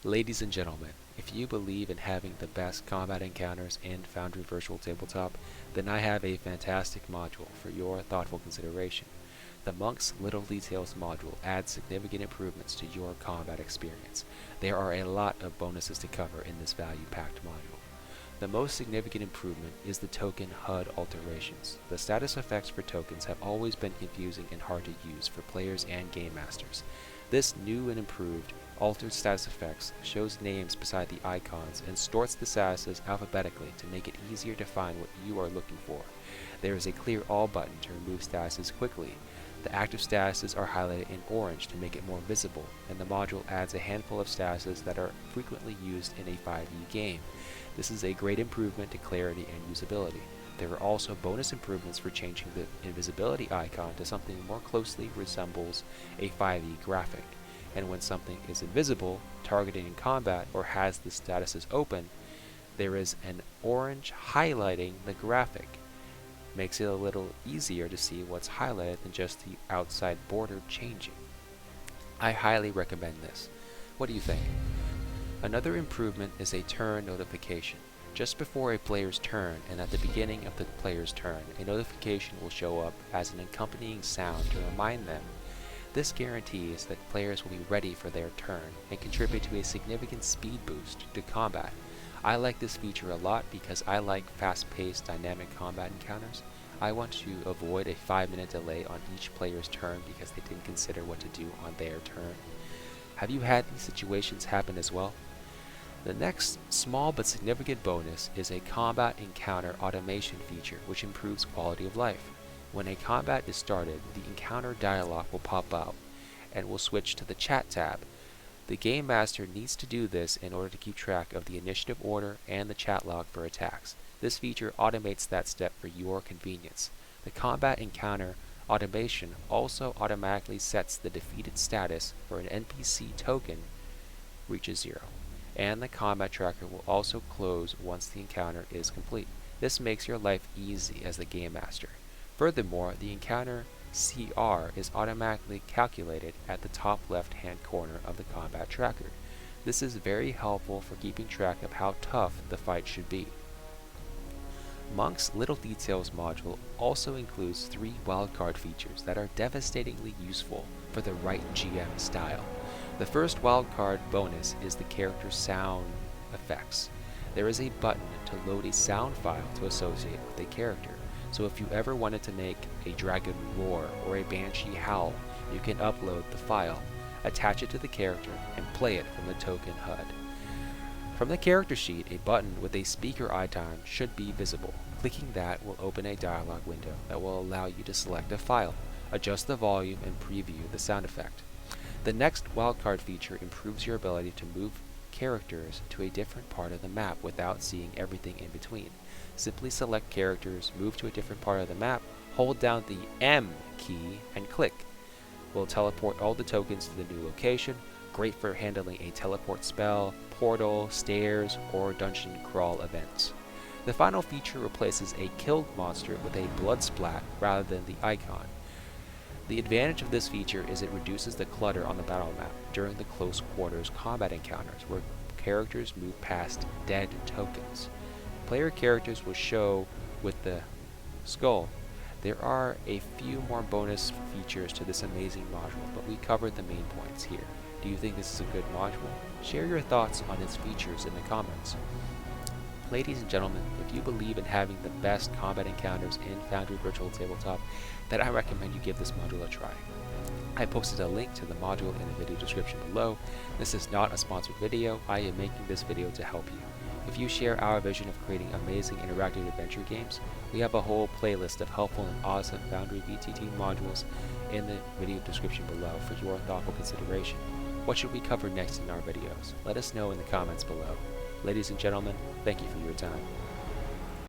Ladies and gentlemen, if you believe in having the best combat encounters in Foundry Virtual Tabletop, then I have a fantastic module for your thoughtful consideration. The Monk's Little Details module adds significant improvements to your combat experience. There are a lot of bonuses to cover in this value-packed module. The most significant improvement is the token HUD alterations. The status effects for tokens have always been confusing and hard to use for players and game masters. This new and improved altered status effects shows names beside the icons and sorts the statuses alphabetically to make it easier to find what you are looking for. There is a clear all button to remove statuses quickly. The active statuses are highlighted in orange to make it more visible, and the module adds a handful of statuses that are frequently used in a 5e game. This is a great improvement to clarity and usability. There are also bonus improvements for changing the invisibility icon to something more closely resembles a 5e graphic. And when something is invisible, targeted in combat, or has the statuses open, there is an orange highlighting the graphic. Makes it a little easier to see what's highlighted than just the outside border changing. I highly recommend this. What do you think? Another improvement is a turn notification. Just before a player's turn and at the beginning of the player's turn, a notification will show up as an accompanying sound to remind them. This guarantees that players will be ready for their turn and contribute to a significant speed boost to combat. I like this feature a lot because I like fast-paced dynamic combat encounters. I want to avoid a 5-minute delay on each player's turn because they didn't consider what to do on their turn. Have you had these situations happen as well? The next small but significant bonus is a combat encounter automation feature which improves quality of life. When a combat is started, the encounter dialog will pop out and will switch to the chat tab. The Game Master needs to do this in order to keep track of the initiative order and the chat log for attacks. This feature automates that step for your convenience. The combat encounter automation also automatically sets the defeated status for an NPC token reaches 0, and the combat tracker will also close once the encounter is complete. This makes your life easy as the Game Master. Furthermore, the encounter CR is automatically calculated at the top left-hand corner of the combat tracker. This is very helpful for keeping track of how tough the fight should be. Monk's Little Details module also includes 3 wildcard features that are devastatingly useful for the right GM style. The first wildcard bonus is the character sound effects. There is a button to load a sound file to associate with a character. So if you ever wanted to make a dragon roar or a banshee howl, you can upload the file, attach it to the character, and play it from the token HUD. From the character sheet, a button with a speaker icon should be visible. Clicking that will open a dialog window that will allow you to select a file, adjust the volume, and preview the sound effect. The next wildcard feature improves your ability to move characters to a different part of the map without seeing everything in between. Simply select characters, move to a different part of the map, hold down the M key, and click. We'll teleport all the tokens to the new location, great for handling a teleport spell, portal, stairs, or dungeon crawl events. The final feature replaces a killed monster with a blood splat rather than the icon. The advantage of this feature is it reduces the clutter on the battle map during the close quarters combat encounters where characters move past dead tokens. Player characters will show with the skull. There are a few more bonus features to this amazing module, but we covered the main points here. Do you think this is a good module? Share your thoughts on its features in the comments. Ladies and gentlemen, if you believe in having the best combat encounters in Foundry Virtual Tabletop, then I recommend you give this module a try. I posted a link to the module in the video description below. This is not a sponsored video. I am making this video to help you. If you share our vision of creating amazing interactive adventure games, we have a whole playlist of helpful and awesome FoundryVTT modules in the video description below for your thoughtful consideration. What should we cover next in our videos? Let us know in the comments below. Ladies and gentlemen, thank you for your time.